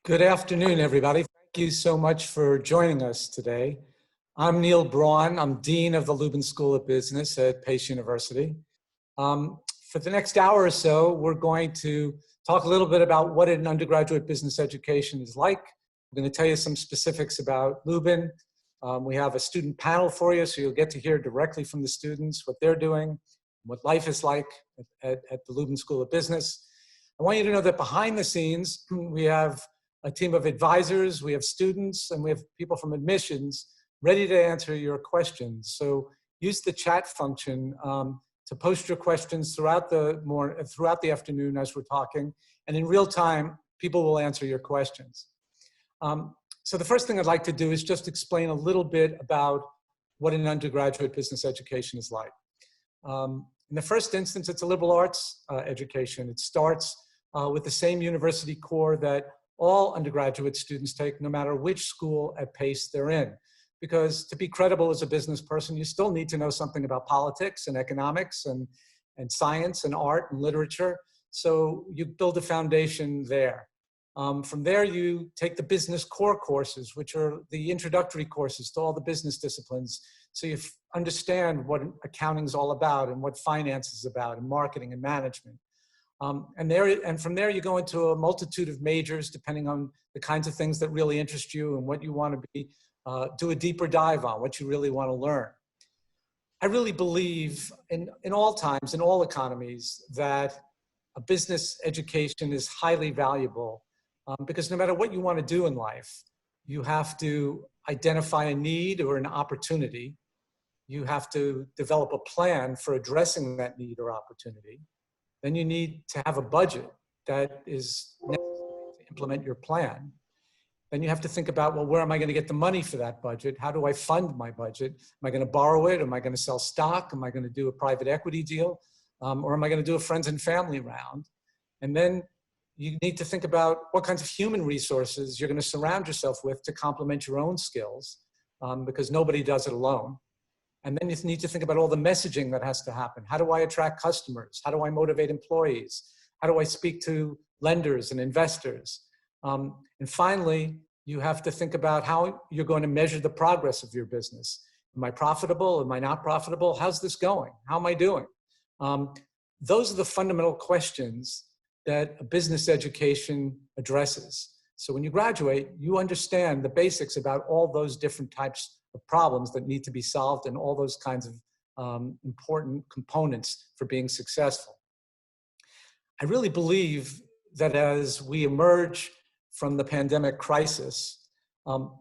Good afternoon, everybody. Thank you so much for joining us today. I'm Neil Braun. I'm Dean of the Lubin School of Business at Pace University. For the next hour or so, we're going to talk a little bit about what an undergraduate business education is like. I'm going to tell you some specifics about Lubin. We have a student panel for you, so you'll get to hear directly from the students what they're doing, what life is like at the Lubin School of Business. I want you to know that behind the scenes, we have a team of advisors, we have students, and we have people from admissions ready to answer your questions. So use the chat function to post your questions throughout the afternoon as we're talking, and in real time, people will answer your questions. So the first thing I'd like to do is just explain a little bit about what an undergraduate business education is like. In the first instance, it's a liberal arts education. It starts with the same university core that all undergraduate students take, no matter which school at Pace they're in. Because to be credible as a business person, you still need to know something about politics and economics and science and art and literature. So you build a foundation there. From there, you take the business core courses, which are the introductory courses to all the business disciplines. So you understand what accounting is all about and what finance is about and marketing and management. And from there, you go into a multitude of majors, depending on the kinds of things that really interest you and what you want to do a deeper dive on, what you really want to learn. I really believe in all times, in all economies, that a business education is highly valuable because no matter what you want to do in life, you have to identify a need or an opportunity. You have to develop a plan for addressing that need or opportunity. Then you need to have a budget that is necessary to implement your plan. Then you have to think about, well, where am I going to get the money for that budget? How do I fund my budget? Am I going to borrow it? Am I going to sell stock? Am I going to do a private equity deal? Or am I going to do a friends and family round? And then you need to think about what kinds of human resources you're going to surround yourself with to complement your own skills, because nobody does it alone. And then you need to think about all the messaging that has to happen. How do I attract customers? How do I motivate employees? How do I speak to lenders and investors? And finally, you have to think about how you're going to measure the progress of your business. Am I profitable? Am I not profitable? How's this going? How am I doing? Those are the fundamental questions that a business education addresses. So when you graduate, you understand the basics about all those different types of problems that need to be solved and all those kinds of important components for being successful. I really believe that as we emerge from the pandemic crisis,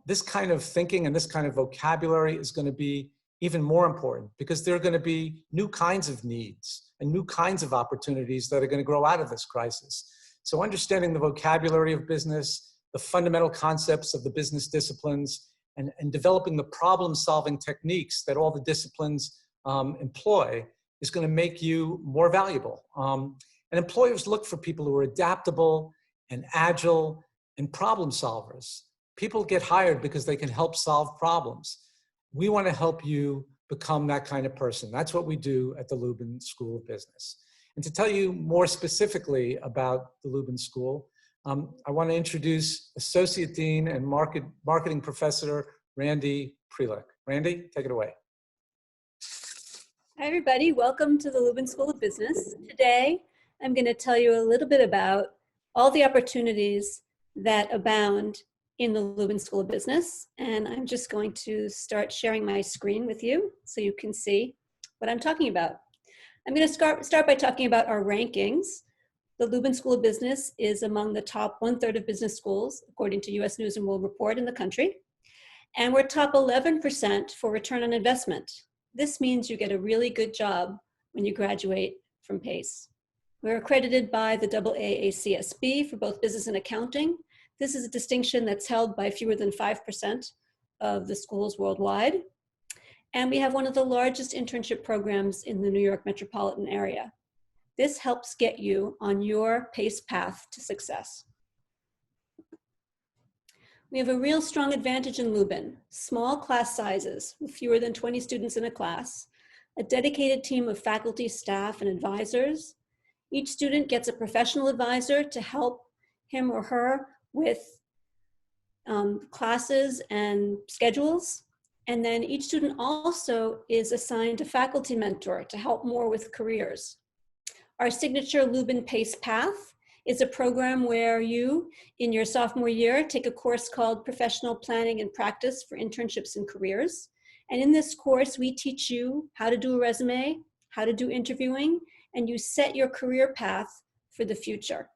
this kind of thinking and this kind of vocabulary is going to be even more important because there are going to be new kinds of needs and new kinds of opportunities that are going to grow out of this crisis. So understanding the vocabulary of business, the fundamental concepts of the business disciplines, and developing the problem-solving techniques that all the disciplines employ is going to make you more valuable. And employers look for people who are adaptable and agile and problem solvers. People get hired because they can help solve problems. We want to help you become that kind of person. That's what we do at the Lubin School of Business. And to tell you more specifically about the Lubin School, I want to introduce Associate Dean and Marketing Professor Randy Prereq. Randy, take it away. Hi, everybody. Welcome to the Lubin School of Business. Today, I'm going to tell you a little bit about all the opportunities that abound in the Lubin School of Business. And I'm just going to start sharing my screen with you so you can see what I'm talking about. I'm going to start by talking about our rankings. The Lubin School of Business is among the top 1/3 of business schools, according to US News and World Report in the country. And we're top 11% for return on investment. This means you get a really good job when you graduate from Pace. We're accredited by the AACSB for both business and accounting. This is a distinction that's held by fewer than 5% of the schools worldwide. And we have one of the largest internship programs in the New York metropolitan area. This helps get you on your Pace path to success. We have a real strong advantage in Lubin: small class sizes with fewer than 20 students in a class, a dedicated team of faculty, staff, and advisors. Each student gets a professional advisor to help him or her with classes and schedules. And then each student also is assigned a faculty mentor to help more with careers. Our signature Lubin PACE Path is a program where you, in your sophomore year, take a course called Professional Planning and Practice for Internships and Careers. And in this course, we teach you how to do a resume, how to do interviewing, and you set your career path for the future.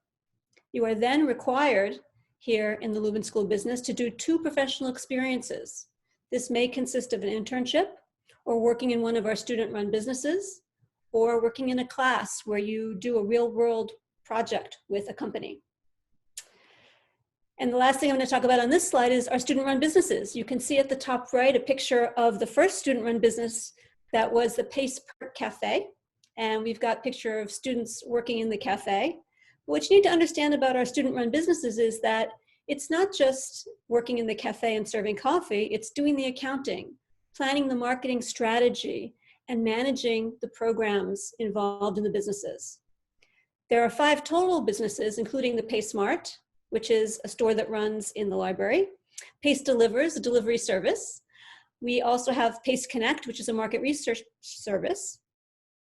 You are then required here in the Lubin School of Business to do 2 professional experiences. This may consist of an internship, or working in one of our student-run businesses, or working in a class where you do a real-world project with a company. And the last thing I'm going to talk about on this slide is our student-run businesses. You can see at the top right a picture of the first student-run business that was the PACE Cafe. And we've got a picture of students working in the cafe. What you need to understand about our student-run businesses is that it's not just working in the cafe and serving coffee, it's doing the accounting, planning the marketing strategy, and managing the programs involved in the businesses. There are 5 total businesses, including the PACE Mart, which is a store that runs in the library. PACE Delivers, a delivery service. We also have PACE Connect, which is a market research service,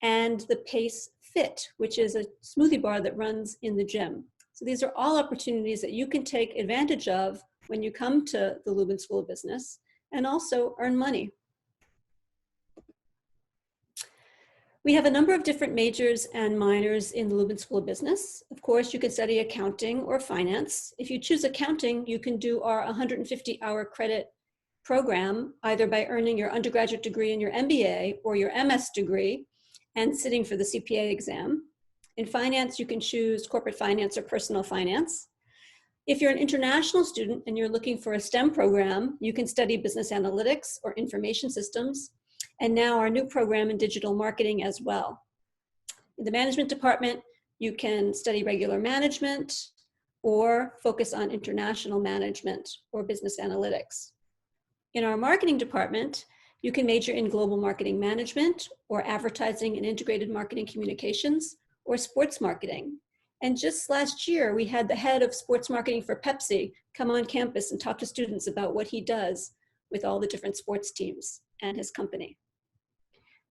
and the PACE Fit, which is a smoothie bar that runs in the gym. So these are all opportunities that you can take advantage of when you come to the Lubin School of Business and also earn money. We have a number of different majors and minors in the Lubin School of Business. Of course, you can study accounting or finance. If you choose accounting, you can do our 150-hour credit program, either by earning your undergraduate degree in your MBA or your MS degree and sitting for the CPA exam. In finance, you can choose corporate finance or personal finance. If you're an international student and you're looking for a STEM program, you can study business analytics or information systems, and now our new program in digital marketing as well. In the management department, you can study regular management or focus on international management or business analytics. In our marketing department, you can major in global marketing management or advertising and integrated marketing communications or sports marketing. And just last year, we had the head of sports marketing for Pepsi come on campus and talk to students about what he does with all the different sports teams and his company.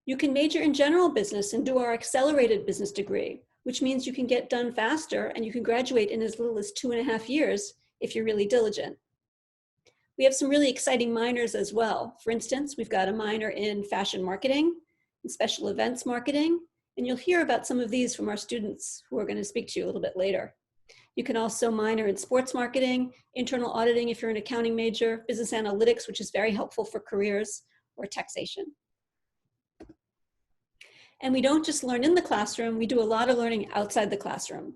You can major in general business and do our accelerated business degree, which means you can get done faster and you can graduate in as little as 2.5 years if you're really diligent. We have some really exciting minors as well. For instance, we've got a minor in fashion marketing and special events marketing, and you'll hear about some of these from our students who are going to speak to you a little bit later. You can also minor in sports marketing, internal auditing if you're an accounting major, business analytics, which is very helpful for careers, or taxation. And we don't just learn in the classroom, we do a lot of learning outside the classroom.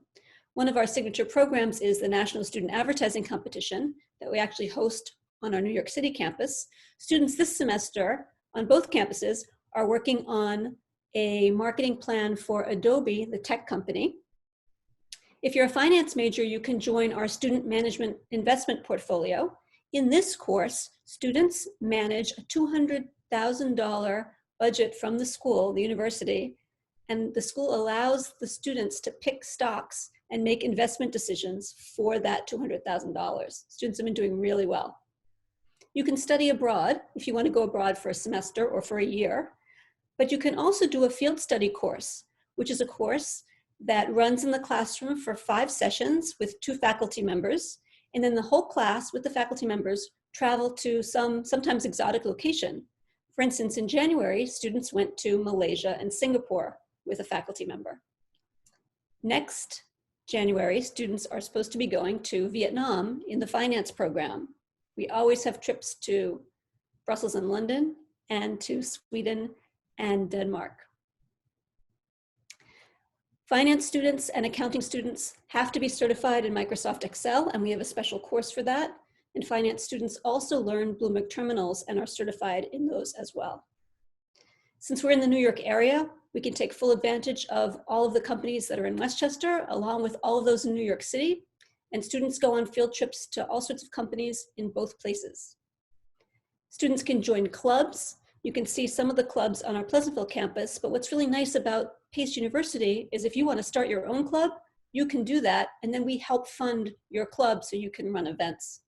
One of our signature programs is the National Student Advertising Competition that we actually host on our New York City campus. Students this semester on both campuses are working on a marketing plan for Adobe, the tech company. If you're a finance major, you can join our student management investment portfolio. In this course, students manage a $200,000 budget from the school, the university, and the school allows the students to pick stocks and make investment decisions for that $200,000. Students have been doing really well. You can study abroad if you want to go abroad for a semester or for a year, but you can also do a field study course, which is a course that runs in the classroom for 5 sessions with 2 faculty members, and then the whole class with the faculty members travel to sometimes exotic location. For instance, in January, students went to Malaysia and Singapore with a faculty member. Next January, students are supposed to be going to Vietnam in the finance program. We always have trips to Brussels and London and to Sweden and Denmark. Finance students and accounting students have to be certified in Microsoft Excel, and we have a special course for that. And finance students also learn Bloomberg terminals and are certified in those as well. Since we're in the New York area, we can take full advantage of all of the companies that are in Westchester, along with all of those in New York City. And students go on field trips to all sorts of companies in both places. Students can join clubs. You can see some of the clubs on our Pleasantville campus, but what's really nice about Pace University is if you want to start your own club, you can do that, and then we help fund your club so you can run events.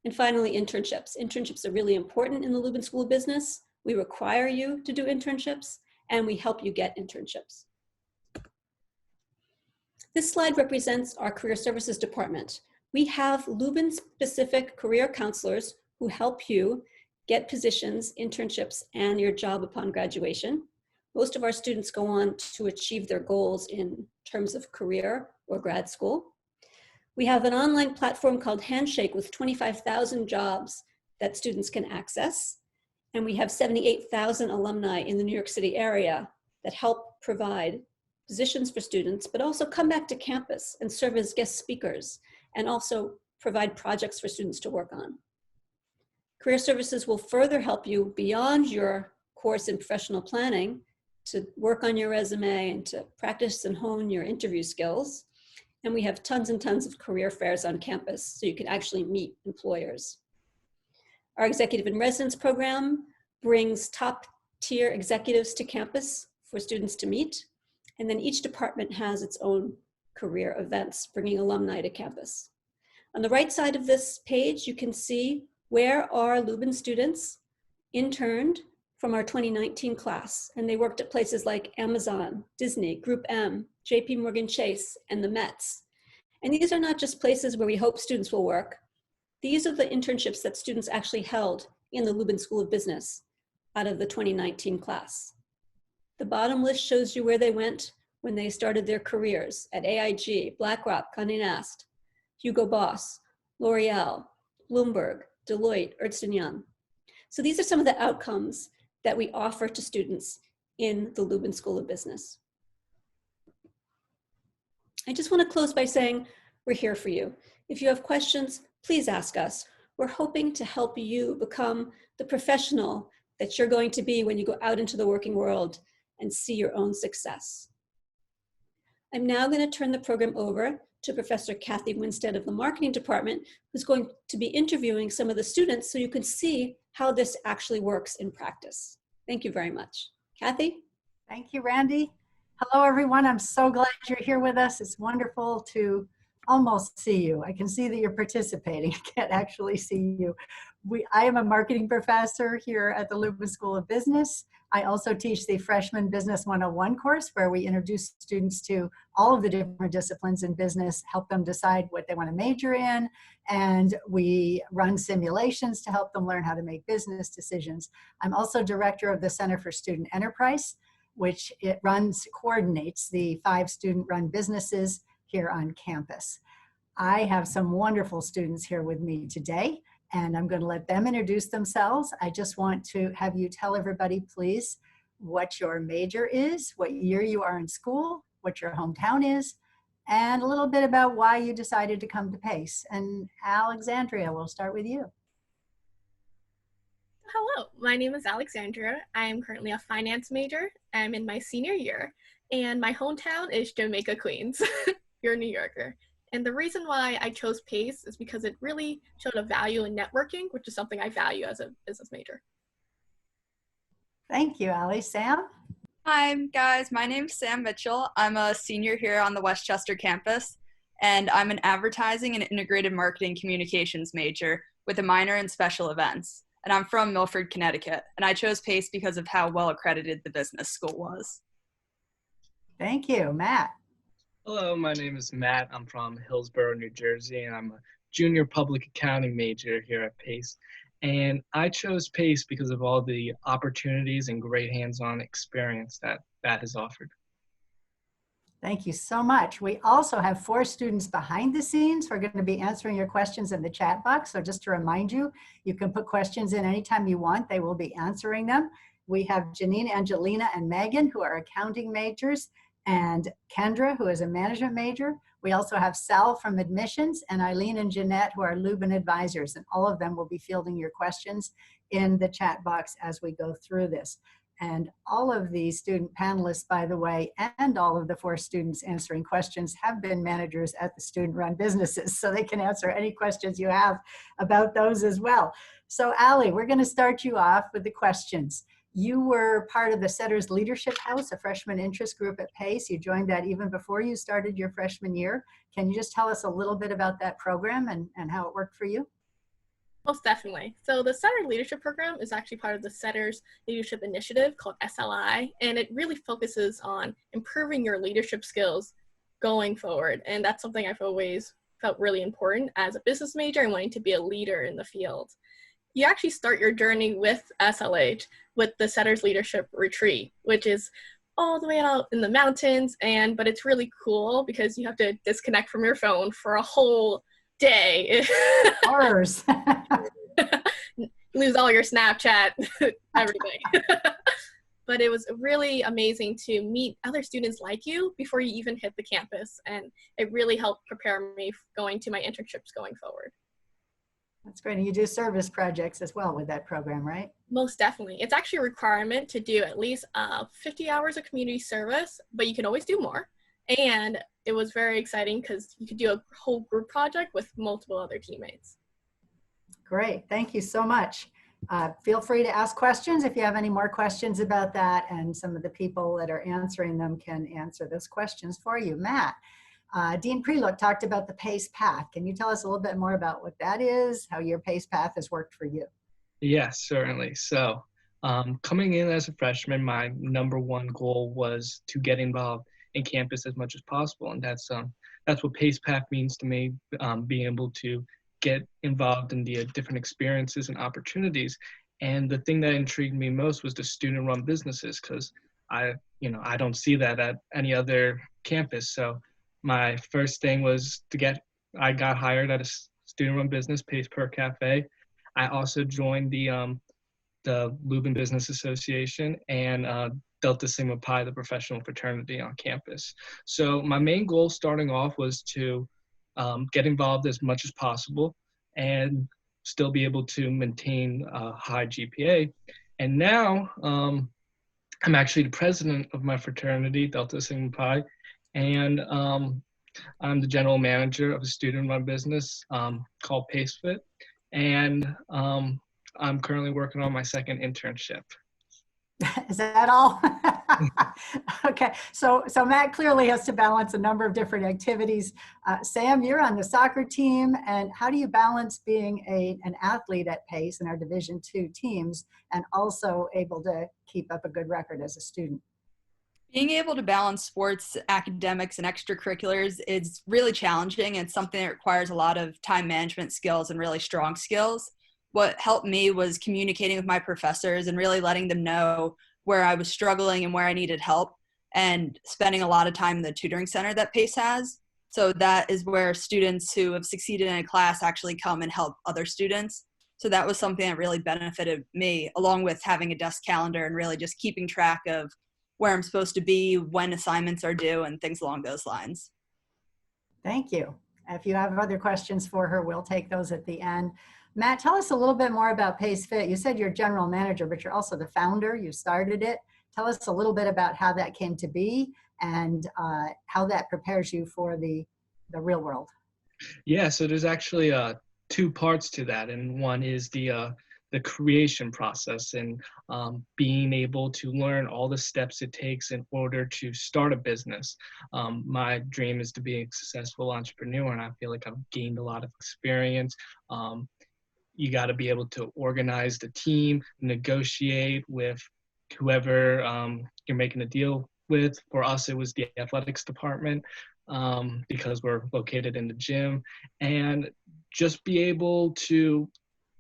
And finally, internships. Internships are really important in the Lubin School of Business. We require you to do internships, and we help you get internships. This slide represents our Career Services Department. We have Lubin-specific career counselors who help you get positions, internships, and your job upon graduation. Most of our students go on to achieve their goals in terms of career or grad school. We have an online platform called Handshake with 25,000 jobs that students can access. And we have 78,000 alumni in the New York City area that help provide positions for students, but also come back to campus and serve as guest speakers and also provide projects for students to work on. Career Services will further help you beyond your course in professional planning to work on your resume and to practice and hone your interview skills. And we have tons and tons of career fairs on campus so you can actually meet employers. Our Executive in Residence program brings top-tier executives to campus for students to meet. And then each department has its own career events, bringing alumni to campus. On the right side of this page, you can see where our Lubin students interned from our 2019 class. And they worked at places like Amazon, Disney, Group M, JP Morgan Chase, and the Mets. And these are not just places where we hope students will work. These are the internships that students actually held in the Lubin School of Business out of the 2019 class. The bottom list shows you where they went when they started their careers at AIG, BlackRock, Condé Nast, Hugo Boss, L'Oreal, Bloomberg, Deloitte, Ernst & Young. So these are some of the outcomes that we offer to students in the Lubin School of Business. I just want to close by saying we're here for you. If you have questions, please ask us. We're hoping to help you become the professional that you're going to be when you go out into the working world and see your own success. I'm now going to turn the program over to Professor Kathy Winstead of the Marketing Department, who's going to be interviewing some of the students so you can see how this actually works in practice. Thank you very much. Kathy? Thank you, Randy. Hello, everyone. I'm so glad you're here with us. It's wonderful to almost see you. I can see that you're participating. I can't actually see you. I am a marketing professor here at the Lubin School of Business. I also teach the Freshman Business 101 course where we introduce students to all of the different disciplines in business, help them decide what they want to major in, and we run simulations to help them learn how to make business decisions. I'm also director of the Center for Student Enterprise, which coordinates the 5 student-run businesses here on campus. I have some wonderful students here with me today, and I'm going to let them introduce themselves. I just want to have you tell everybody, please, what your major is, what year you are in school, what your hometown is, and a little bit about why you decided to come to PACE. And Alexandria, we'll start with you. Hello, my name is Alexandria. I am currently a finance major. I'm in my senior year, and my hometown is Jamaica, Queens. You're a New Yorker. And the reason why I chose PACE is because it really showed a value in networking, which is something I value as a business major. Thank you, Ali. Sam? Hi, guys. My name's Sam Mitchell. I'm a senior here on the Westchester campus, and I'm an advertising and integrated marketing communications major with a minor in special events. And I'm from Milford, Connecticut, and I chose PACE because of how well accredited the business school was. Thank you. Matt? Hello, my name is Matt. I'm from Hillsborough, New Jersey, and I'm a junior public accounting major here at PACE. And I chose PACE because of all the opportunities and great hands-on experience that is offered. Thank you so much. We also have 4 students behind the scenes who are going to be answering your questions in the chat box. So just to remind you, you can put questions in anytime you want. They will be answering them. We have Janine, Angelina, and Megan, who are accounting majors, and Kendra, who is a management major. We also have Sal from admissions, and Eileen and Jeanette, who are Lubin advisors, and all of them will be fielding your questions in the chat box as we go through this. And all of the student panelists, by the way, and all of the 4 students answering questions have been managers at the student-run businesses, so they can answer any questions you have about those as well. So Ali, we're gonna start you off with the questions. You were part of the Setters Leadership House, a freshman interest group at PACE. You joined that even before you started your freshman year. Can you just tell us a little bit about that program and how it worked for you? Most definitely. So the Setter Leadership Program is actually part of the Setter's Leadership Initiative called SLI, and it really focuses on improving your leadership skills going forward. And that's something I've always felt really important as a business major and wanting to be a leader in the field. You actually start your journey with SLH with the Setter's Leadership Retreat, which is all the way out in the mountains, but it's really cool because you have to disconnect from your phone for a whole day. Hours. Lose all your Snapchat, everything. But it was really amazing to meet other students like you before you even hit the campus. And it really helped prepare me going to my internships going forward. That's great. And you do service projects as well with that program, right? Most definitely. It's actually a requirement to do at least 50 hours of community service, but you can always do more. And it was very exciting because you could do a whole group project with multiple other teammates. Great. Thank you so much. Feel free to ask questions if you have any more questions about that, and some of the people that are answering them can answer those questions for you. Matt, Dean Prereq talked about the PACE path. Can you tell us a little bit more about what that is, how your PACE path has worked for you? Yes, certainly. So coming in as a freshman, my #1 goal was to get involved in campus as much as possible. And that's what PACE path means to me, being able to get involved in the different experiences and opportunities. And the thing that intrigued me most was the student-run businesses, because I don't see that at any other campus. So my first thing was I got hired at a student-run business, Pace Per Cafe. I also joined the Lubin Business Association and Delta Sigma Pi, the professional fraternity on campus. So my main goal starting off was to get involved as much as possible and still be able to maintain a high GPA. And now I'm actually the president of my fraternity, Delta Sigma Pi, and I'm the general manager of a student-run business called PaceFit, and I'm currently working on my second internship. Is that all? Okay, so Matt clearly has to balance a number of different activities. Sam, you're on the soccer team, and how do you balance being an athlete at Pace in our Division II teams and also able to keep up a good record as a student? Being able to balance sports, academics, and extracurriculars is really challenging, and something that requires a lot of time management skills and really strong skills. What helped me was communicating with my professors and really letting them know where I was struggling and where I needed help, and spending a lot of time in the tutoring center that PACE has. So that is where students who have succeeded in a class actually come and help other students. So that was something that really benefited me, along with having a desk calendar and really just keeping track of where I'm supposed to be, when assignments are due, and things along those lines. Thank you. If you have other questions for her, we'll take those at the end. Matt, tell us a little bit more about Pace Fit. You said you're general manager, but you're also the founder. You started it. Tell us a little bit about how that came to be and how that prepares you for the real world. Yeah, so there's actually two parts to that, and one is the creation process and being able to learn all the steps it takes in order to start a business. My dream is to be a successful entrepreneur, and I feel like I've gained a lot of experience. You got to be able to organize the team, negotiate with whoever you're making a deal with. For us, it was the athletics department because we're located in the gym, and just be able to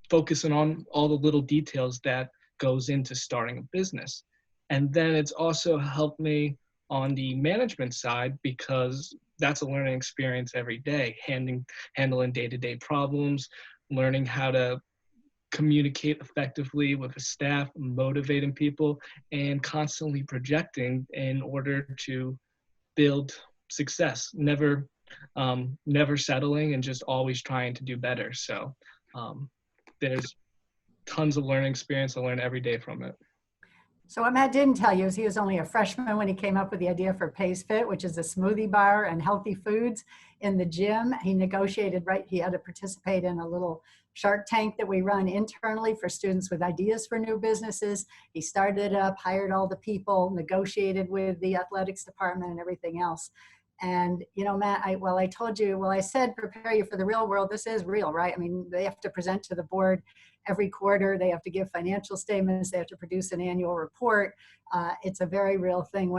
focusing on all the little details that goes into starting a business. And then it's also helped me on the management side, because that's a learning experience every day, handling day-to-day problems, learning how to communicate effectively with the staff, motivating people, and constantly projecting in order to build success, never settling and just always trying to do better. So there's tons of learning experience. I learn every day from it. So what Matt didn't tell you is he was only a freshman when he came up with the idea for Pace Fit, which is a smoothie bar and healthy foods in the gym. He negotiated, he had to participate in a little Shark Tank that we run internally for students with ideas for new businesses. He started it up, hired all the people, negotiated with the athletics department and everything else. And, you know, Matt, I said prepare you for the real world. This is real, right? I mean, they have to present to the board every quarter. They have to give financial statements. They have to produce an annual report. It's a very real thing.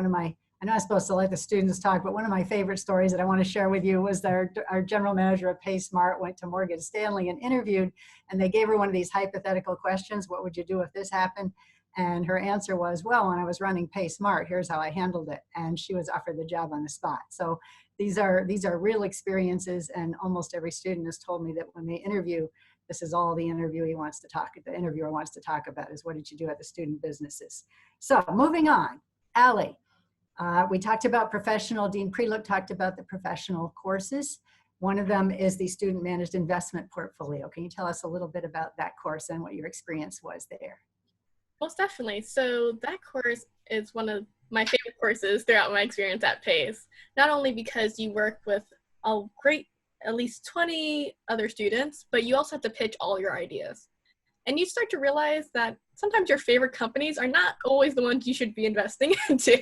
I know I'm supposed to let the students talk, but one of my favorite stories that I want to share with you was that our general manager of PaySmart went to Morgan Stanley and interviewed, and they gave her one of these hypothetical questions. What would you do if this happened? And her answer was, well, when I was running PaySmart, here's how I handled it. And she was offered the job on the spot. So these are real experiences, and almost every student has told me that when they interview, this is all the interviewer wants to talk about is what did you do at the student businesses. So moving on, Allie. We talked about Dean Prereq talked about the professional courses. One of them is the Student Managed Investment Portfolio. Can you tell us a little bit about that course and what your experience was there? Most definitely. So that course is one of my favorite courses throughout my experience at PACE. Not only because you work with at least 20 other students, but you also have to pitch all your ideas. And you start to realize that sometimes your favorite companies are not always the ones you should be investing into.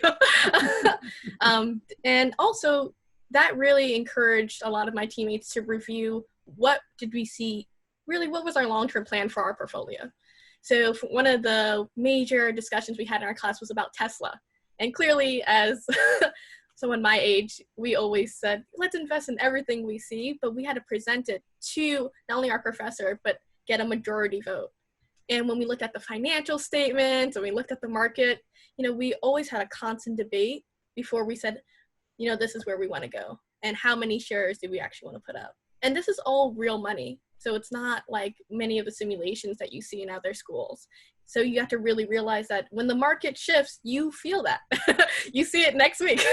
And also, that really encouraged a lot of my teammates to review what did we see, really what was our long-term plan for our portfolio. So one of the major discussions we had in our class was about Tesla. And clearly, as someone my age, we always said, let's invest in everything we see, but we had to present it to not only our professor, but get a majority vote. And when we looked at the financial statements and we looked at the market, we always had a constant debate before we said, this is where we want to go and how many shares do we actually want to put up. And this is all real money. So it's not like many of the simulations that you see in other schools. So you have to really realize that when the market shifts, you feel that. You see it next week.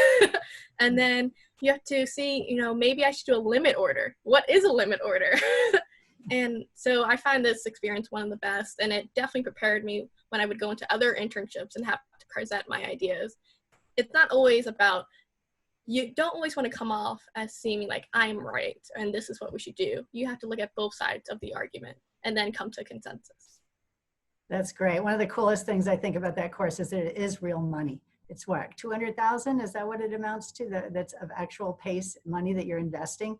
And then you have to see, maybe I should do a limit order. What is a limit order? And so I find this experience one of the best, and it definitely prepared me when I would go into other internships and have to present my ideas. It's not always about, you don't always want to come off as seeming like I'm right and this is what we should do. You have to look at both sides of the argument and then come to a consensus. That's great. One of the coolest things I think about that course is that it is real money. It's what, 200,000? Is that what it amounts to? That's of actual PACE money that you're investing?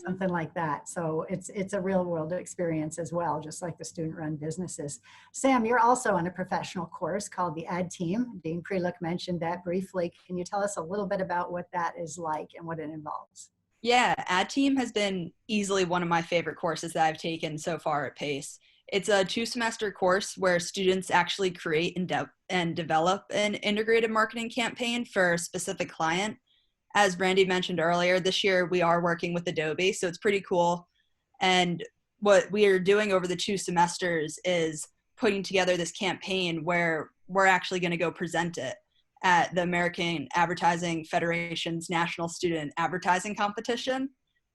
Something like that. So it's a real world experience as well, just like the student run businesses. Sam, you're also on a professional course called the Ad Team. Dean Prereq mentioned that briefly. Can you tell us a little bit about what that is like and what it involves? Yeah, Ad Team has been easily one of my favorite courses that I've taken so far at PACE. It's a 2-semester course where students actually create and develop an integrated marketing campaign for a specific client. As Brandy mentioned earlier, this year we are working with Adobe, so it's pretty cool. And what we are doing over the 2 semesters is putting together this campaign where we're actually going to go present it at the American Advertising Federation's National Student Advertising Competition.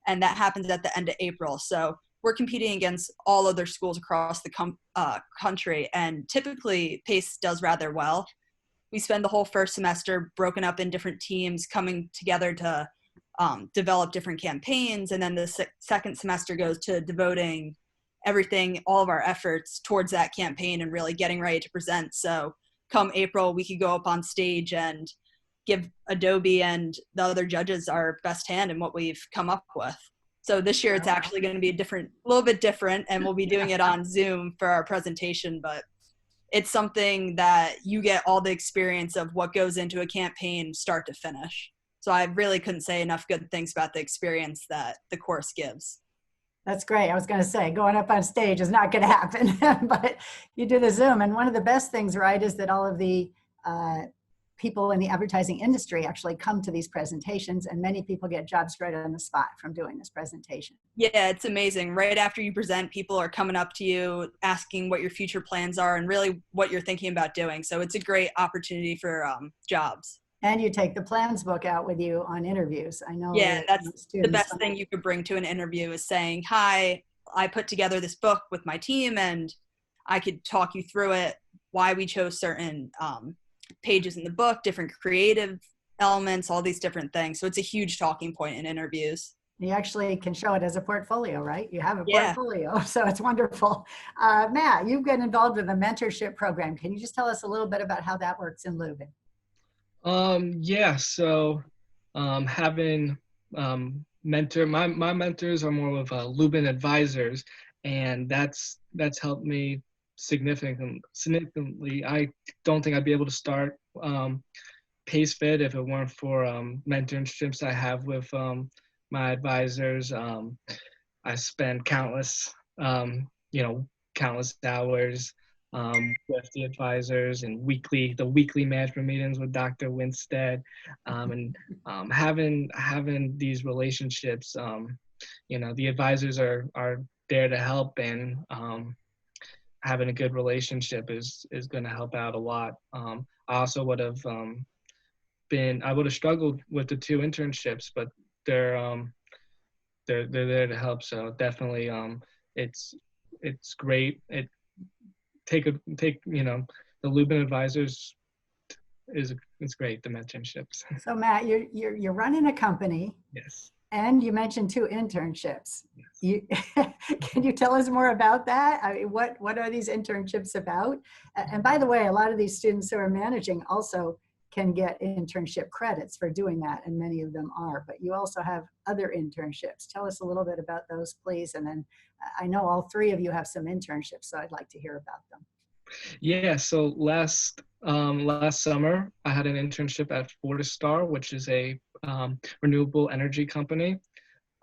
And that happens at the end of April. So we're competing against all other schools across the country. And typically PACE does rather well. We spend the whole first semester broken up in different teams, coming together to develop different campaigns. And then the second semester goes to devoting all of our efforts towards that campaign and really getting ready to present. So come April, we could go up on stage and give Adobe and the other judges our best hand in what we've come up with. So this year it's actually going to be a little bit different, and we'll be doing it on Zoom for our presentation, but it's something that you get all the experience of what goes into a campaign start to finish. So I really couldn't say enough good things about the experience that the course gives. That's great. I was going to say going up on stage is not going to happen, but you do the Zoom. And one of the best things, right, is that all of the people in the advertising industry actually come to these presentations, and many people get jobs right on the spot from doing this presentation. Yeah, it's amazing. Right after you present, people are coming up to you, asking what your future plans are and really what you're thinking about doing. So it's a great opportunity for jobs. And you take the plans book out with you on interviews. I know. Yeah, that's the best thing you could bring to an interview is saying, hi, I put together this book with my team and I could talk you through it, why we chose certain pages in the book, different creative elements, all these different things. So it's a huge talking point in interviews. You actually can show it as a portfolio, right? You have a portfolio, so it's wonderful. Matt, you've been involved with a mentorship program. Can you just tell us a little bit about how that works in Lubin? Yeah, so having my mentors are more of Lubin advisors, and that's helped me significantly. I don't think I'd be able to start Pace Fit if it weren't for mentorships I have with my advisors. I spend countless hours with the advisors and the weekly management meetings with Dr. Winstead, and having these relationships. The advisors are there to help, and having a good relationship is going to help out a lot. I also would have struggled with the 2 internships, but they're there to help. So definitely, it's great. The Lubin advisors it's great, the mentorships. So Matt, you're running a company. Yes. And you mentioned 2 internships. Yes. Can you tell us more about that? I mean, what are these internships about? And by the way, a lot of these students who are managing also can get internship credits for doing that, and many of them are. But you also have other internships. Tell us a little bit about those, please. And then I know all 3 of you have some internships, so I'd like to hear about them. Yeah, so last summer, I had an internship at Fortistar, which is a renewable energy company.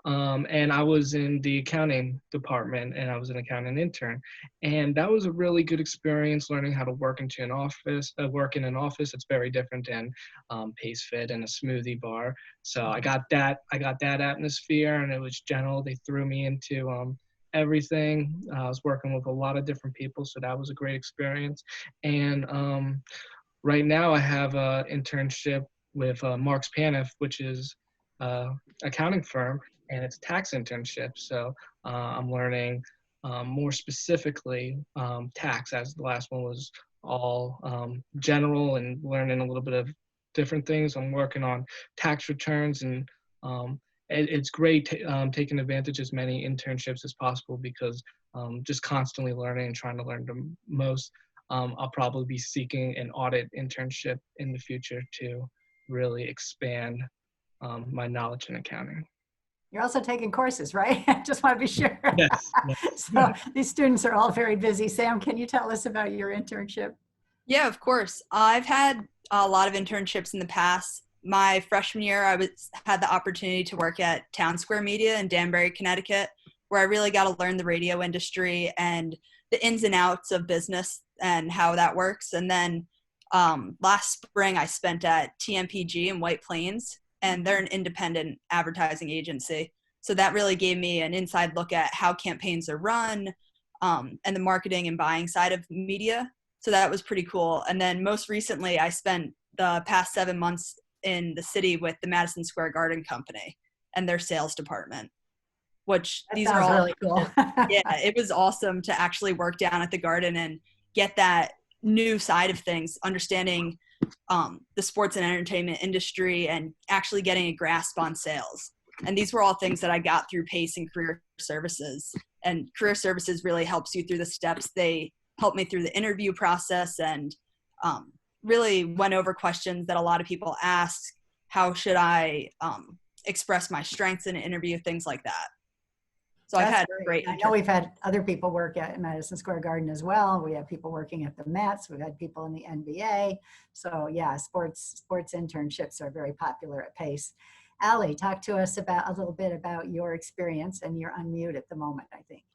And I was in the accounting department, and I was an accounting intern. And that was a really good experience, learning how to work in an office. It's very different than Pace Fit and a smoothie bar. So I got that atmosphere, and it was general. They threw me into everything. I was working with a lot of different people, so that was a great experience. And right now I have an internship with Marks Paniff, which is accounting firm, and it's tax internship. So I'm learning more specifically tax, as the last one was all general, and learning a little bit of different things. I'm working on tax returns, and it's great taking advantage of as many internships as possible, because just constantly learning and trying to learn the most. I'll probably be seeking an audit internship in the future to really expand my knowledge in accounting. You're also taking courses, right? Just want to be sure. Yes. So these students are all very busy. Sam, can you tell us about your internship? Yeah, of course. I've had a lot of internships in the past. My freshman year, I had the opportunity to work at Town Square Media in Danbury, Connecticut, where I really got to learn the radio industry and the ins and outs of business and how that works. And then last spring, I spent at TMPG in White Plains, and they're an independent advertising agency. So that really gave me an inside look at how campaigns are run, and the marketing and buying side of media. So that was pretty cool. And then most recently, I spent the past 7 months in the city with the Madison Square Garden Company and their sales department, which That these sounds are all really cool. Yeah, it was awesome to actually work down at the garden and get that new side of things, understanding the sports and entertainment industry and actually getting a grasp on sales. And these were all things that I got through PACE and Career Services. And Career Services really helps you through the steps. They helped me through the interview process, and really went over questions that a lot of people ask. How should I express my strengths in an interview, things like that. So I've had great. I know we've had other people work at Madison Square Garden as well. We have people working at the Mets. We've had people in the NBA. So yeah, sports internships are very popular at PACE. Allie, talk to us a little bit about your experience, and you're on mute at the moment, I think.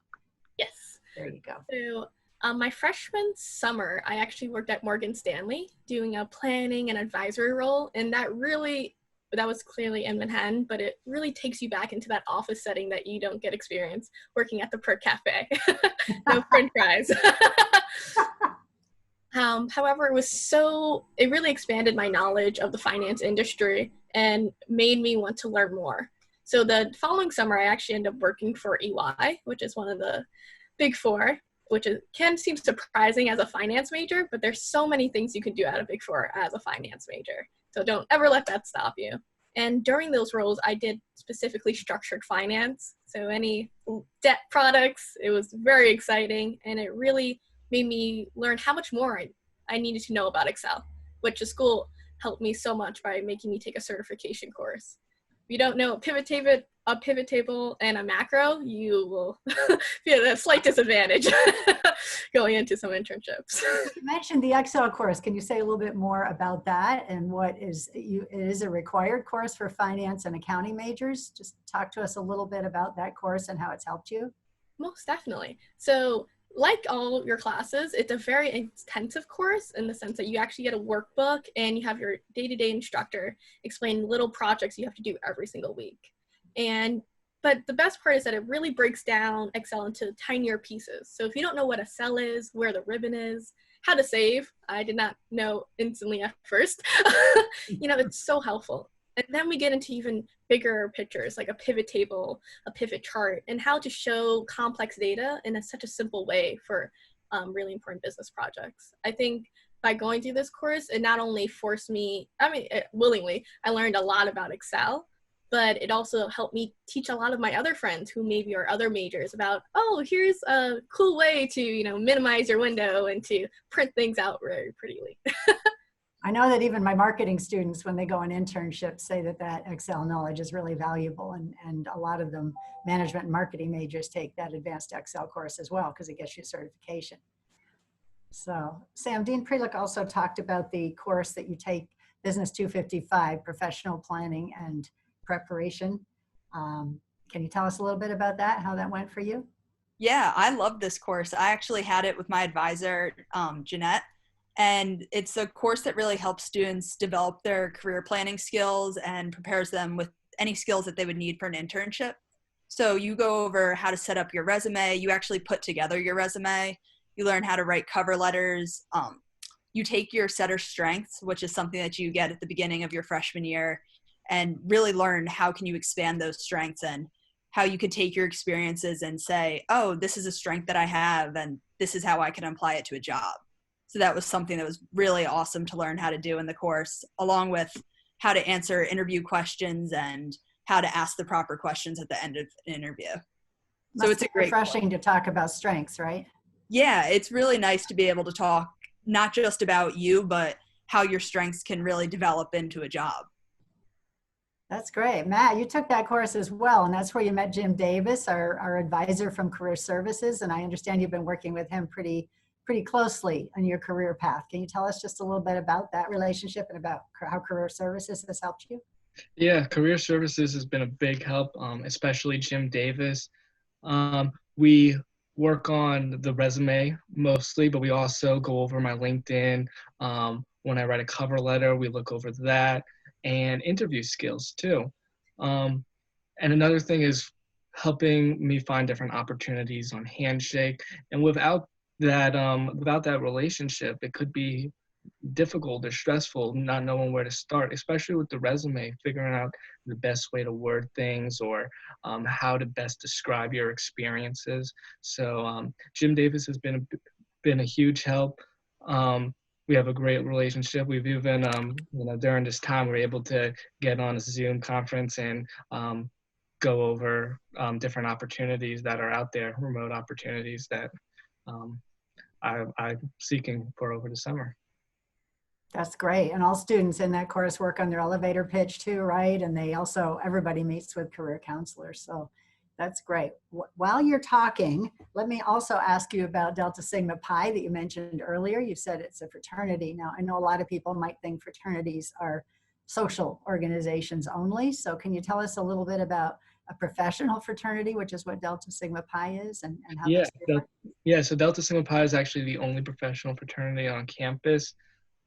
Yes. There you go. So my freshman summer, I actually worked at Morgan Stanley doing a planning and advisory role, and that was clearly in Manhattan, but it really takes you back into that office setting that you don't get experience working at the Perk Cafe. No french fries. However, it really expanded my knowledge of the finance industry and made me want to learn more. So the following summer, I actually ended up working for EY, which is one of the big four, which can seem surprising as a finance major, but there's so many things you can do at a big four as a finance major. So don't ever let that stop you. And during those roles, I did specifically structured finance. So any debt products, it was very exciting. And it really made me learn how much more I needed to know about Excel, which the school helped me so much by making me take a certification course. If you don't know a pivot table and a macro, you will be at a slight disadvantage going into some internships. You mentioned the Excel course. Can you say a little bit more about that and what is it is a required course for finance and accounting majors? Just talk to us a little bit about that course and how it's helped you. Most definitely. So like all your classes, it's a very intensive course in the sense that you actually get a workbook and you have your day-to-day instructor explain little projects you have to do every single week. But the best part is that it really breaks down Excel into tinier pieces. So if you don't know what a cell is, where the ribbon is, how to save, I did not know instantly at first, it's so helpful. And then we get into even bigger pictures like a pivot table, a pivot chart, and how to show complex data in such a simple way for really important business projects. I think by going through this course, it not only forced me, willingly, I learned a lot about Excel, but it also helped me teach a lot of my other friends who maybe are other majors about, oh, here's a cool way to, minimize your window and to print things out very prettily. I know that even my marketing students, when they go on internships, say that Excel knowledge is really valuable. And a lot of them, management and marketing majors, take that advanced Excel course as well because it gets you certification. So Sam, Dean Prereq also talked about the course that you take, Business 255, Professional Planning and Preparation. Can you tell us a little bit about that, how that went for you? Yeah, I love this course. I actually had it with my advisor, Jeanette. And it's a course that really helps students develop their career planning skills and prepares them with any skills that they would need for an internship. So you go over how to set up your resume. You actually put together your resume. You learn how to write cover letters. You take your setter strengths, which is something that you get at the beginning of your freshman year, and really learn how can you expand those strengths and how you could take your experiences and say, oh, this is a strength that I have, and this is how I can apply it to a job. So that was something that was really awesome to learn how to do in the course, along with how to answer interview questions and how to ask the proper questions at the end of an interview. So it's a great refreshing to talk about strengths, right? Yeah, it's really nice to be able to talk not just about you, but how your strengths can really develop into a job. That's great. Matt, you took that course as well, and that's where you met Jim Davis, our advisor from Career Services, and I understand you've been working with him pretty closely on your career path. Can you tell us just a little bit about that relationship and about how Career Services has helped you? Yeah, Career Services has been a big help, especially Jim Davis. We work on the resume mostly, but we also go over my LinkedIn. When I write a cover letter, we look over that, and interview skills too. And another thing is helping me find different opportunities on Handshake. And without that relationship, it could be difficult or stressful not knowing where to start, especially with the resume, figuring out the best way to word things or how to best describe your experiences. So Jim Davis has been a huge help. We have a great relationship. We've even, during this time, we're able to get on a Zoom conference and go over different opportunities that are out there, remote opportunities that I'm seeking for over the summer. That's great. And all students in that course work on their elevator pitch too, right? And they also, everybody meets with career counselors. So that's great. While you're talking, let me also ask you about Delta Sigma Pi that you mentioned earlier. You said it's a fraternity. Now, I know a lot of people might think fraternities are social organizations only. So can you tell us a little bit about a professional fraternity, which is what Delta Sigma Pi is, and how that's different? So Delta Sigma Pi is actually the only professional fraternity on campus.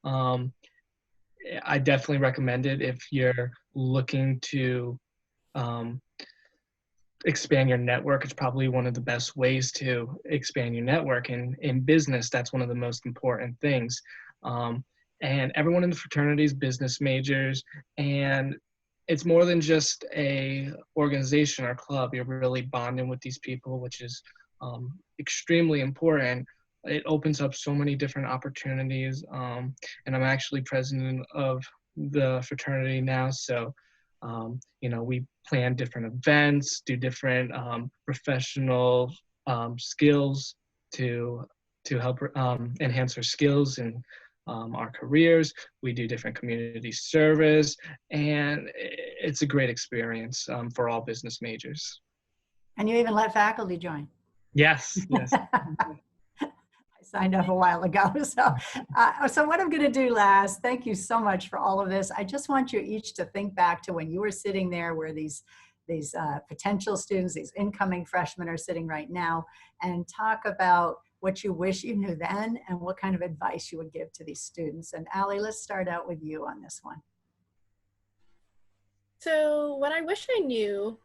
I definitely recommend it if you're looking to expand your network. It's probably one of the best ways to expand your network. And in business, that's one of the most important things. And everyone in the fraternity is business majors, and it's more than just a organization or club. You're really bonding with these people, which is extremely important. It opens up so many different opportunities. And I'm actually president of the fraternity now. So, we plan different events, do different professional skills to help enhance our skills and our careers. We do different community service, and it's a great experience for all business majors. And you even let faculty join. Yes, yes. I signed up a while ago. So what I'm going to do last, thank you so much for all of this. I just want you each to think back to when you were sitting there where these potential students, these incoming freshmen are sitting right now, and talk about what you wish you knew then and what kind of advice you would give to these students. And Allie, let's start out with you on this one. So what I wish I knew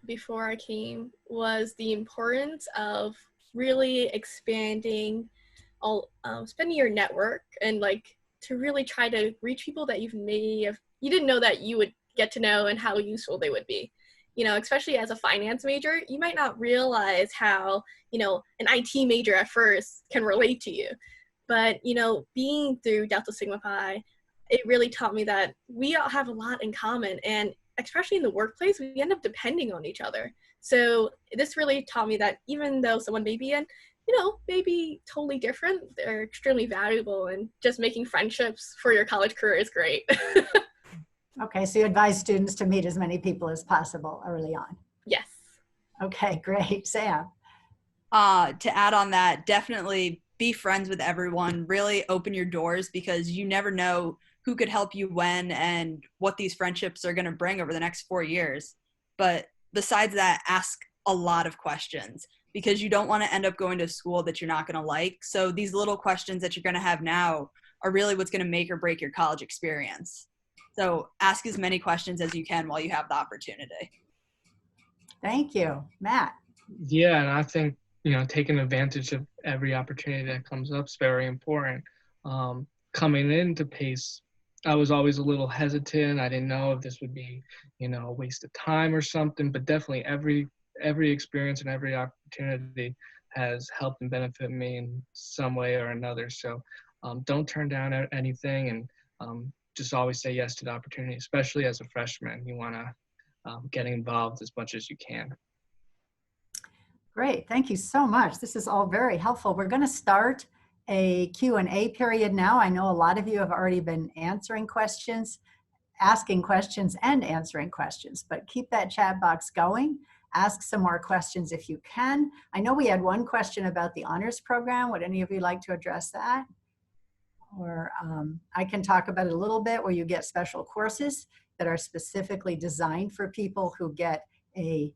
before I came was the importance of really expanding spending your network, and like to really try to reach people that you didn't know that you would get to know and how useful they would be. You know, especially as a finance major, you might not realize how, you know, an IT major at first can relate to you. But, you know, being through Delta Sigma Pi, it really taught me that we all have a lot in common, and especially in the workplace, we end up depending on each other. So this really taught me that even though someone may be maybe totally different, they're extremely valuable, and just making friendships for your college career is great. Okay, so you advise students to meet as many people as possible early on. Yes. Okay, great. Sam? To add on that, definitely be friends with everyone. Really open your doors, because you never know who could help you when and what these friendships are going to bring over the next 4 years. But besides that, ask a lot of questions, because you don't want to end up going to a school that you're not going to like. So these little questions that you're going to have now are really what's going to make or break your college experience. So ask as many questions as you can while you have the opportunity. Thank you. Matt? Yeah, and I think, you know, taking advantage of every opportunity that comes up is very important. Coming into PACE, I was always a little hesitant. I didn't know if this would be, you know, a waste of time or something, but definitely every experience and every opportunity has helped and benefited me in some way or another. So don't turn down anything, and just always say yes to the opportunity, especially as a freshman. You want to get involved as much as you can. Great, thank you so much. This is all very helpful. We're going to start a Q&A period now. I know a lot of you have already been answering questions, asking questions and answering questions, but keep that chat box going. Ask some more questions if you can. I know we had one question about the honors program. Would any of you like to address that? Or I can talk about it a little bit, where you get special courses that are specifically designed for people who get a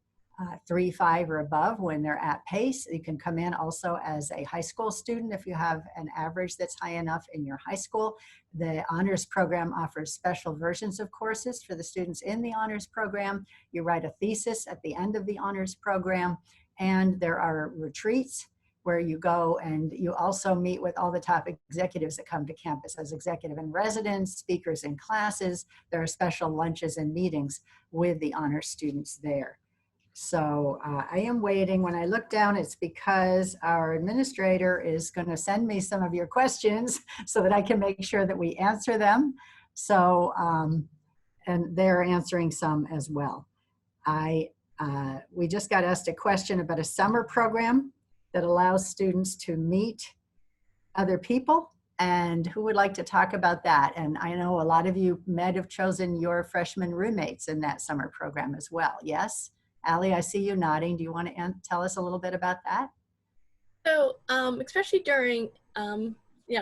3.5 or above when they're at PACE. You can come in also as a high school student if you have an average that's high enough in your high school. The honors program offers special versions of courses for the students in the honors program. You write a thesis at the end of the honors program, and there are retreats where you go and you also meet with all the top executives that come to campus as executive in residence, speakers in classes. There are special lunches and meetings with the honors students there. So I am waiting. When I look down, it's because our administrator is going to send me some of your questions so that I can make sure that we answer them. So, and they're answering some as well. We just got asked a question about a summer program that allows students to meet other people. And who would like to talk about that? And I know a lot of you might have chosen your freshman roommates in that summer program as well. Yes? Allie, I see you nodding. Do you want to tell us a little bit about that? So, especially during,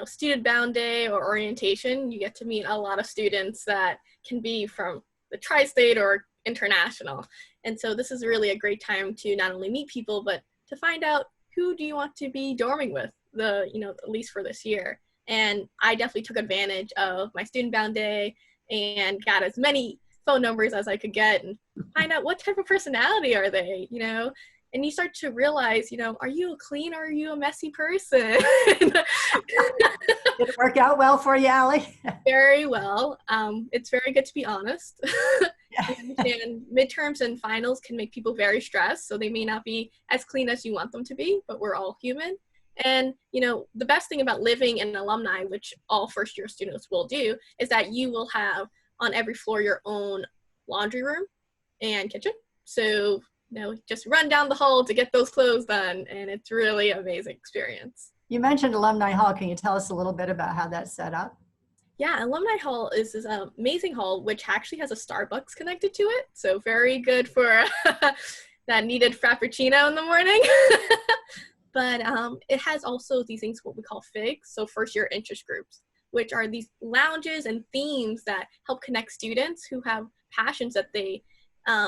student bound day or orientation, you get to meet a lot of students that can be from the tri-state or international. And so this is really a great time to not only meet people, but to find out who do you want to be dorming with, at least for this year. And I definitely took advantage of my student bound day and got as many phone numbers as I could get and find out what type of personality are they, and you start to realize, are you a clean or are you a messy person? Did it work out well for you, Allie? Very well. It's very good to be honest. And midterms and finals can make people very stressed, so they may not be as clean as you want them to be, but we're all human. And, the best thing about living in alumni, which all first-year students will do, is that you will have on every floor your own laundry room and kitchen. So, just run down the hall to get those clothes done, and it's really an amazing experience. You mentioned Alumni Hall. Can you tell us a little bit about how that's set up? Yeah, Alumni Hall is this amazing hall, which actually has a Starbucks connected to it. So very good for that needed frappuccino in the morning. But it has also these things, what we call FIGs, so first year interest groups, which are these lounges and themes that help connect students who have passions that they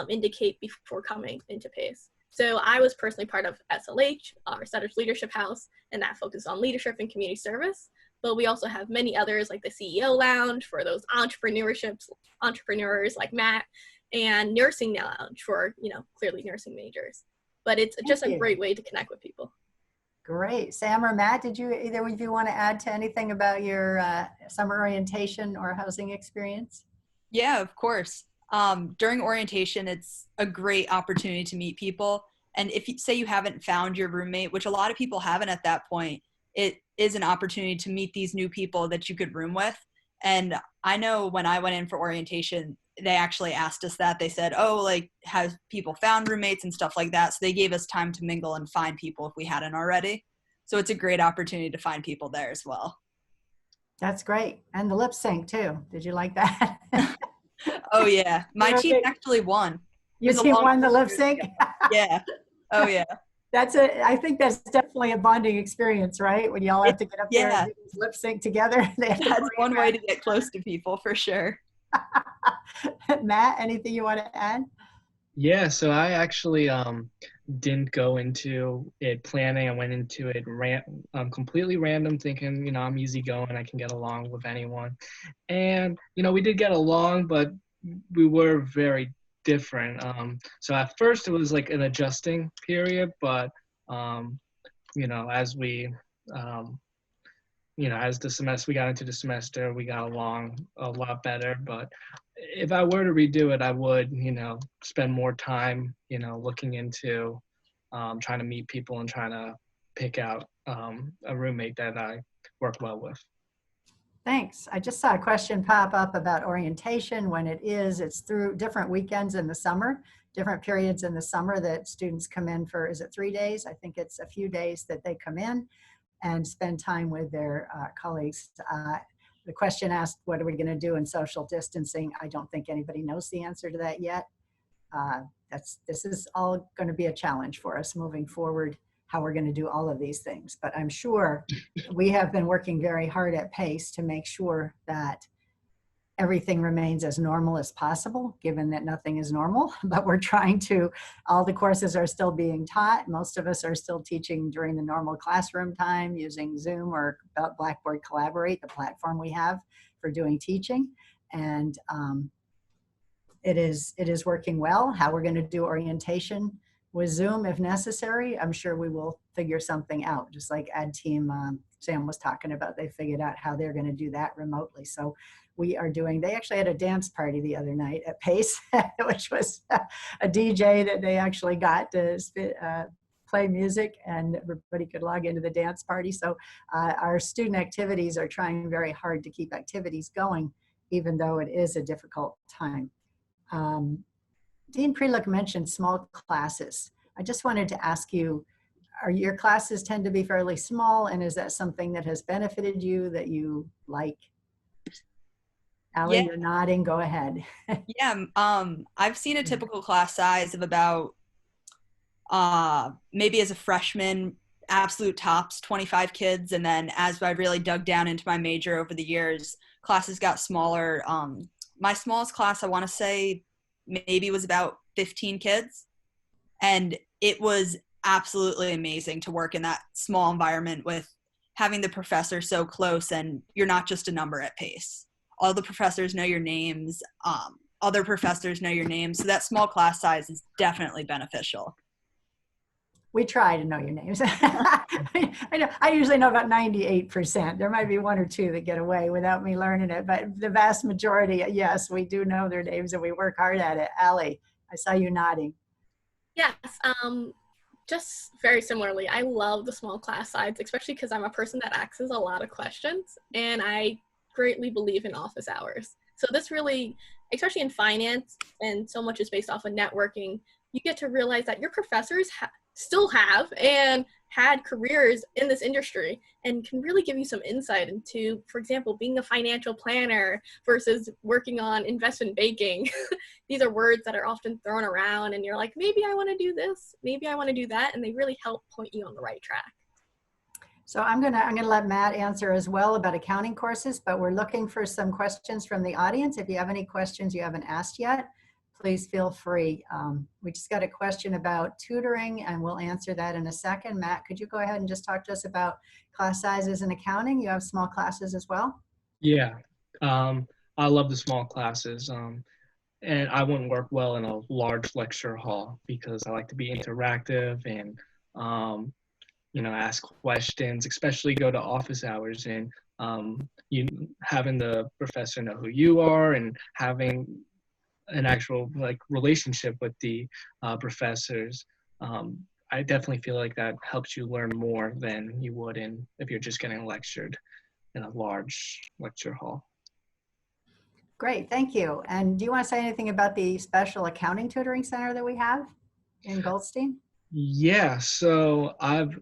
indicate before coming into PACE. So I was personally part of SLH, our Stutters Leadership House, and that focuses on leadership and community service. But we also have many others like the CEO Lounge for those entrepreneurs like Matt, and Nursing Lounge for, clearly nursing majors. But it's just a great way to connect with people. Great. Sam or Matt, did you, either of you want to add to anything about your summer orientation or housing experience? Yeah, of course. During orientation, it's a great opportunity to meet people. And if you say you haven't found your roommate, which a lot of people haven't at that point, it is an opportunity to meet these new people that you could room with. And I know when I went in for orientation, they actually asked us that. They said, oh, like, have people found roommates and stuff like that? So they gave us time to mingle and find people if we hadn't already. So it's a great opportunity to find people there as well. That's great. And the lip sync too. Did you like that? Oh yeah. My team actually won. Your team won the lip sync? Yeah. Oh yeah. I think that's definitely a bonding experience, right? When you all have to get up there and do this lip sync together. That's one way to get close to people for sure. Matt, anything you want to add? Yeah, so I actually didn't go into it planning. I went into it completely random, thinking, I'm easygoing, I can get along with anyone. And, we did get along, but we were very different. So at first it was like an adjusting period, but, as we, as the semester, we got into the semester, we got along a lot better. But if I were to redo it, I would, spend more time, looking into trying to meet people and trying to pick out a roommate that I work well with. Thanks. I just saw a question pop up about orientation. When it's through different weekends in the summer, different periods in the summer that students come in for, is it 3 days? I think it's a few days that they come in and spend time with their colleagues. The question asked, what are we going to do in social distancing? I don't think anybody knows the answer to that yet. This is all going to be a challenge for us moving forward, how we're going to do all of these things. But I'm sure we have been working very hard at PACE to make sure that everything remains as normal as possible, given that nothing is normal. But we're trying to, all the courses are still being taught. Most of us are still teaching during the normal classroom time using Zoom or Blackboard Collaborate, the platform we have for doing teaching. And it is working well. How we're going to do orientation with Zoom if necessary, I'm sure we will figure something out, just like Ed Team Sam was talking about. They figured out how they're going to do that remotely. So we are they actually had a dance party the other night at PACE, which was a DJ that they actually got to play music, and everybody could log into the dance party. So our student activities are trying very hard to keep activities going, even though it is a difficult time. Dean Prereq mentioned small classes. I just wanted to ask you, your classes tend to be fairly small, and is that something that has benefited you, that you like? Allie, You're nodding, go ahead. Yeah, I've seen a typical class size of about, maybe as a freshman, absolute tops, 25 kids. And then as I really dug down into my major over the years, classes got smaller. My smallest class, I want to say, maybe was about 15 kids. And it was absolutely amazing to work in that small environment with having the professor so close, and you're not just a number at PACE. All the professors know your names. Other professors know your names. So that small class size is definitely beneficial. We try to know your names. I usually know about 98%. There might be one or two that get away without me learning it, but the vast majority, yes, we do know their names and we work hard at it. Allie, I saw you nodding. Yes, just very similarly, I love the small class size, especially because I'm a person that asks a lot of questions, and I greatly believe in office hours. So this really, especially in finance, and so much is based off of networking, you get to realize that your professors still have and had careers in this industry, and can really give you some insight into, for example, being a financial planner versus working on investment banking. These are words that are often thrown around, and you're like, maybe I want to do this, maybe I want to do that, and they really help point you on the right track. So I'm gonna let Matt answer as well about accounting courses, but we're looking for some questions from the audience. If you have any questions you haven't asked yet, please feel free. We just got a question about tutoring, and we'll answer that in a second. Matt, could you go ahead and just talk to us about class sizes in accounting? You have small classes as well? Yeah, I love the small classes. And I wouldn't work well in a large lecture hall because I like to be interactive and, ask questions, especially go to office hours, and you having the professor know who you are and having an actual relationship with the professors. I definitely feel like that helps you learn more than you would if you're just getting lectured in a large lecture hall. Great, thank you. And do you want to say anything about the special accounting tutoring center that we have in Goldstein? Yeah, so I've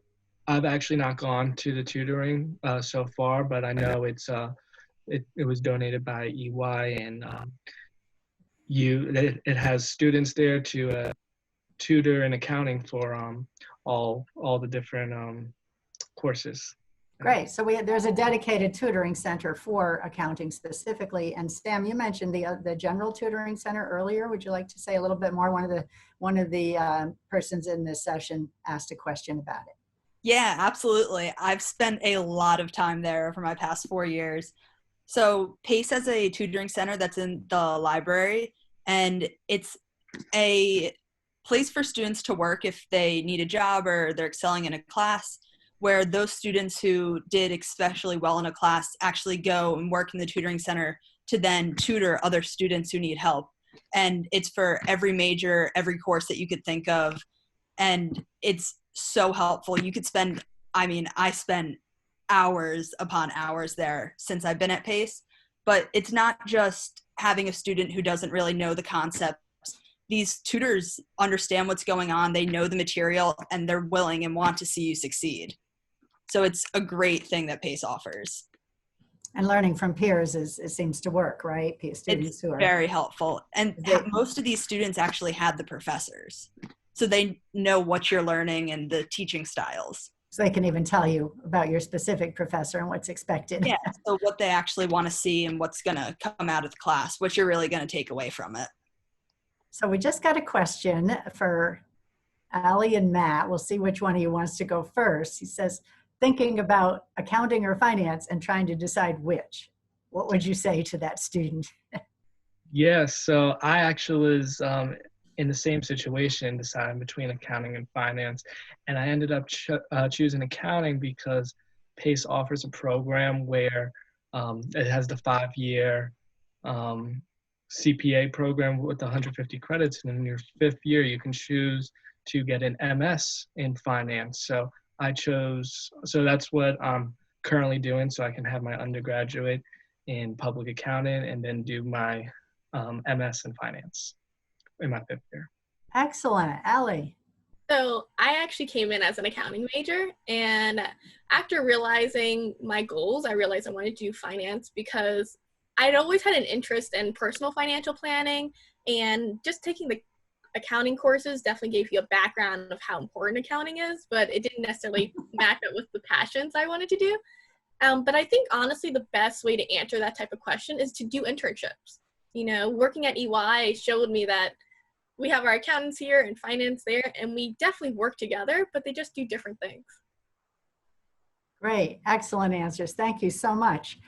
actually not gone to the tutoring so far, but I know it was donated by EY, and it has students there to tutor in accounting for all the different courses. Great. So there's a dedicated tutoring center for accounting specifically. And Sam, you mentioned the general tutoring center earlier. Would you like to say a little bit more? One of the persons in this session asked a question about it. Yeah, absolutely. I've spent a lot of time there for my past 4 years. So PACE has a tutoring center that's in the library, and it's a place for students to work if they need a job or they're excelling in a class, where those students who did especially well in a class actually go and work in the tutoring center to then tutor other students who need help. And it's for every major, every course that you could think of. And it's so helpful. You could spend, I spend hours upon hours there since I've been at PACE, but it's not just having a student who doesn't really know the concepts. These tutors understand what's going on. They know the material, and they're willing and want to see you succeed. So it's a great thing that PACE offers. And learning from peers it seems to work, right? Students it's very helpful. And most of these students actually had the professors, so they know what you're learning and the teaching styles. So they can even tell you about your specific professor and what's expected. Yeah, so what they actually want to see and what's going to come out of the class, what you're really going to take away from it. So we just got a question for Allie and Matt. We'll see which one of you wants to go first. He says, thinking about accounting or finance and trying to decide which. What would you say to that student? Yeah, so I actually was in the same situation, deciding between accounting and finance, and I ended up choosing accounting because PACE offers a program where it has the 5-year CPA program with 150 credits, and in your 5th year you can choose to get an MS in finance. So that's what I'm currently doing, so I can have my undergraduate in public accounting and then do my MS in finance in my 5th year. Excellent. Allie. So I actually came in as an accounting major, and after realizing my goals, I realized I wanted to do finance because I'd always had an interest in personal financial planning, and just taking the accounting courses definitely gave you a background of how important accounting is, but it didn't necessarily match up with the passions I wanted to do. But I think honestly the best way to answer that type of question is to do internships. Working at EY showed me that we have our accountants here and finance there, and we definitely work together, but they just do different things. Great. Excellent answers. Thank you so much.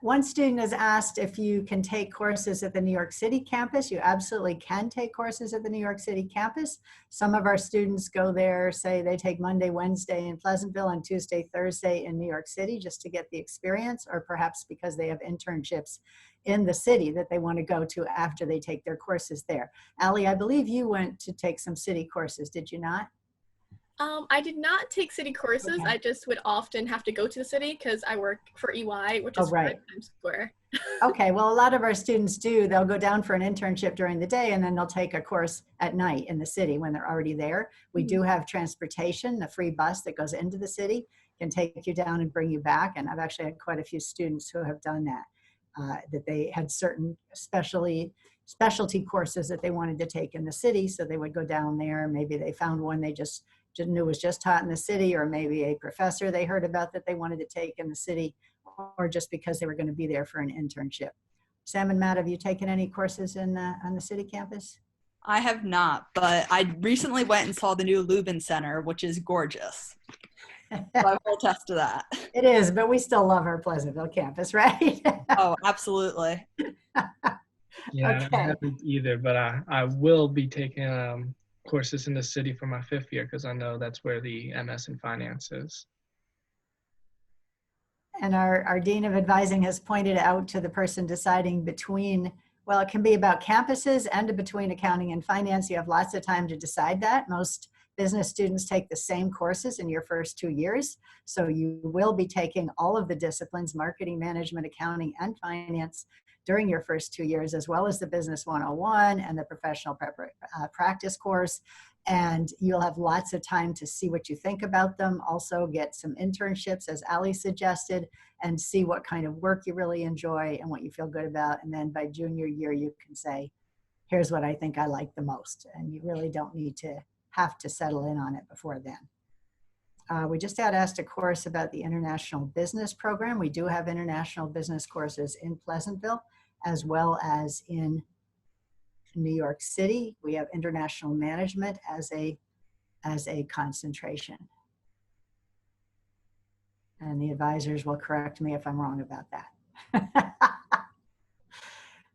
One student has asked if you can take courses at the New York City campus. You absolutely can take courses at the New York City campus. Some of our students go there, say they take Monday, Wednesday in Pleasantville and Tuesday, Thursday in New York City just to get the experience, or perhaps because they have internships in the city that they want to go to after they take their courses there. Allie, I believe you went to take some city courses, did you not? I did not take city courses. Okay. I just would often have to go to the city because I work for EY, which is right in Times Square. Okay, well, a lot of our students do. They'll go down for an internship during the day and then they'll take a course at night in the city when they're already there. We do have transportation. The free bus that goes into the city can take you down and bring you back. And I've actually had quite a few students who have done that, that they had certain specialty courses that they wanted to take in the city. So they would go down there. Maybe they found one they just knew was just taught in the city, or maybe a professor they heard about that they wanted to take in the city, or just because they were going to be there for an internship. Sam and Matt, have you taken any courses on the city campus? I have not, but I recently went and saw the new Lubin Center, which is gorgeous. So I will attest to that. It is, but we still love our Pleasantville campus, right? Oh, absolutely. Yeah, Okay. I haven't either, but I will be taking courses in the city for my 5th year because I know that's where the MS in Finance is. And our Dean of Advising has pointed out to the person deciding between, well, it can be about campuses and between accounting and finance. You have lots of time to decide that. Most business students take the same courses in your first 2 years. So you will be taking all of the disciplines, marketing, management, accounting, and finance during your first 2 years, as well as the Business 101 and the professional practice course. And you'll have lots of time to see what you think about them. Also get some internships, as Ali suggested, and see what kind of work you really enjoy and what you feel good about. And then by junior year, you can say, here's what I think I like the most. And you really don't need to have to settle in on it before then. We just had asked a course about the International Business Program. We do have international business courses in Pleasantville, as well as in New York City. We have international management as a concentration. And the advisors will correct me if I'm wrong about that.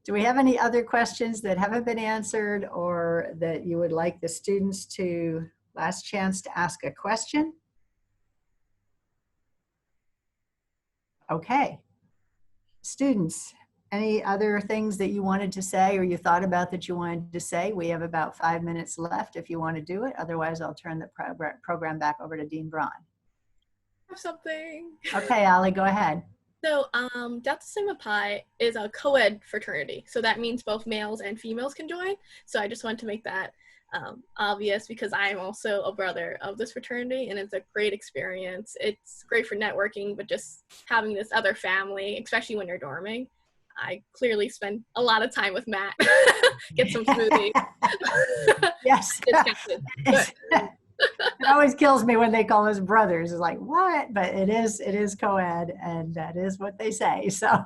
Do we have any other questions that haven't been answered, or that you would like the students to, last chance to ask a question? Okay. Students, any other things that you wanted to say or you thought about that you wanted to say? We have about 5 minutes left if you want to do it. Otherwise, I'll turn the program back over to Dean Braun. I have something. Okay, Ali, go ahead. So Delta Sigma Pi is a co-ed fraternity. So that means both males and females can join. So I just wanted to make that obvious because I'm also a brother of this fraternity, and it's a great experience. It's great for networking, but just having this other family, especially when you're dorming. I clearly spend a lot of time with Matt. Get some smoothies. Yes. It always kills me when they call us brothers. It's like, what? But it is co-ed, and that is what they say. So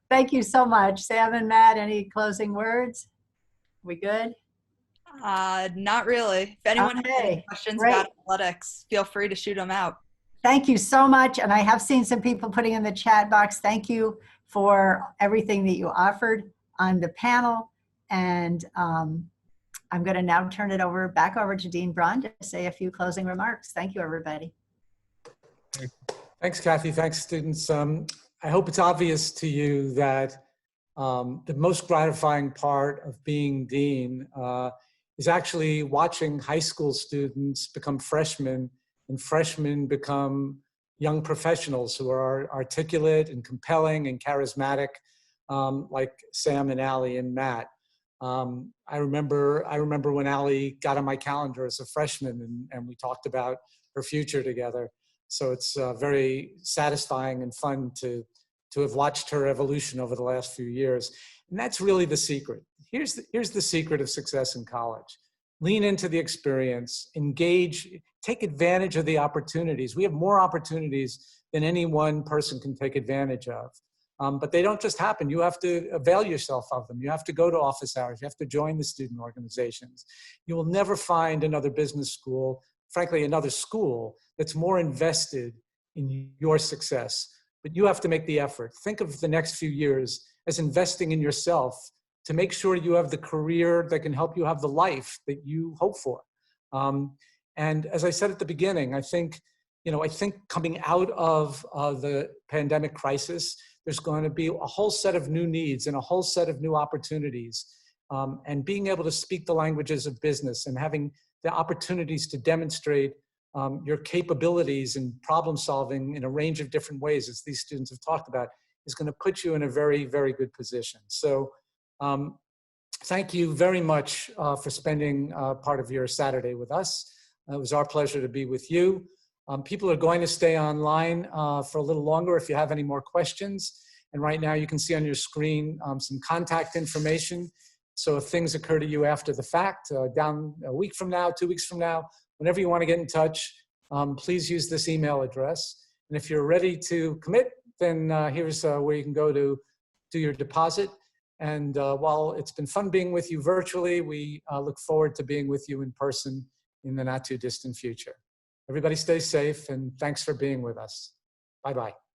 thank you so much. Sam and Matt, any closing words? We good? Not really. If anyone has any questions about athletics, feel free to shoot them out. Thank you so much. And I have seen some people putting in the chat box. Thank you for everything that you offered on the panel. And I'm going to now turn it back over to Dean Braun to say a few closing remarks. Thank you, everybody. Thanks, Kathy. Thanks, students. I hope it's obvious to you that the most gratifying part of being dean is actually watching high school students become freshmen, and freshmen become young professionals who are articulate and compelling and charismatic, like Sam and Ali and Matt. I remember when Ali got on my calendar as a freshman, and we talked about her future together. So it's very satisfying and fun to have watched her evolution over the last few years. And that's really the secret. Here's the secret of success in college. Lean into the experience, engage, take advantage of the opportunities. We have more opportunities than any one person can take advantage of. But they don't just happen. You have to avail yourself of them. You have to go to office hours. You have to join the student organizations. You will never find another business school, frankly, another school that's more invested in your success. But you have to make the effort. Think of the next few years as investing in yourself to make sure you have the career that can help you have the life that you hope for. And as I said at the beginning, I think coming out of the pandemic crisis, there's going to be a whole set of new needs and a whole set of new opportunities. And being able to speak the languages of business and having the opportunities to demonstrate your capabilities in problem solving in a range of different ways, as these students have talked about, is going to put you in a very, very good position. So thank you very much for spending part of your Saturday with us. It was our pleasure to be with you. People are going to stay online for a little longer if you have any more questions. And right now you can see on your screen some contact information. So if things occur to you after the fact, down a week from now, 2 weeks from now, whenever you want to get in touch, please use this email address. And if you're ready to commit, then here's where you can go to do your deposit. And while it's been fun being with you virtually, we look forward to being with you in person in the not too distant future. Everybody stay safe, and thanks for being with us. Bye-bye.